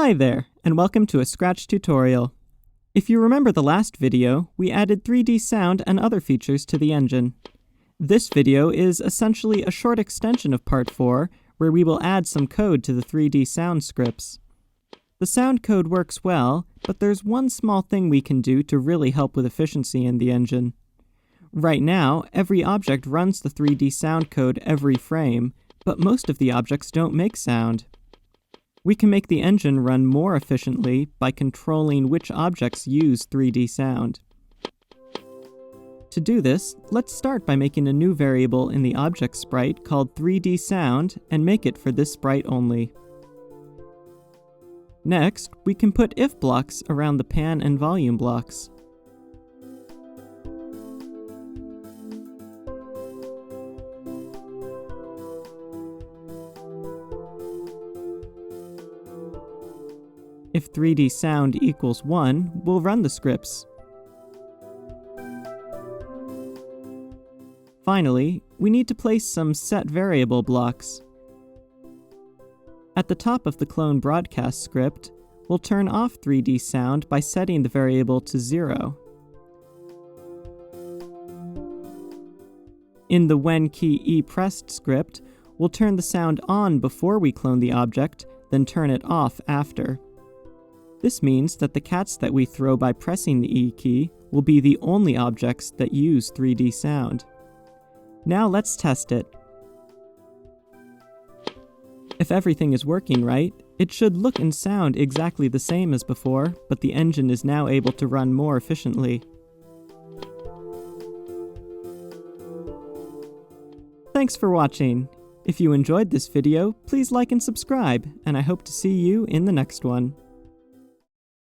Hi there, and welcome to a Scratch tutorial. If you remember the last video, we added 3D sound and other features to the engine. This video is essentially a short extension of Part 4, where we will add some code to the 3D sound scripts. The sound code works well, but there's one small thing we can do to really help with efficiency in the engine. Right now, every object runs the 3D sound code every frame, but most of the objects don't make sound. We can make the engine run more efficiently by controlling which objects use 3D sound. To do this, let's start by making a new variable in the object sprite called 3D sound and make it for this sprite only. Next, we can put if blocks around the pan and volume blocks. If 3D sound equals 1, we'll run the scripts. Finally, we need to place some set variable blocks. At the top of the clone broadcast script, we'll turn off 3D sound by setting the variable to 0. In the when key E pressed script, we'll turn the sound on before we clone the object, then turn it off after. This means that the cats that we throw by pressing the E key will be the only objects that use 3D sound. Now let's test it. If everything is working right, it should look and sound exactly the same as before, but the engine is now able to run more efficiently. Thanks for watching. If you enjoyed this video, please like and subscribe, and I hope to see you in the next one.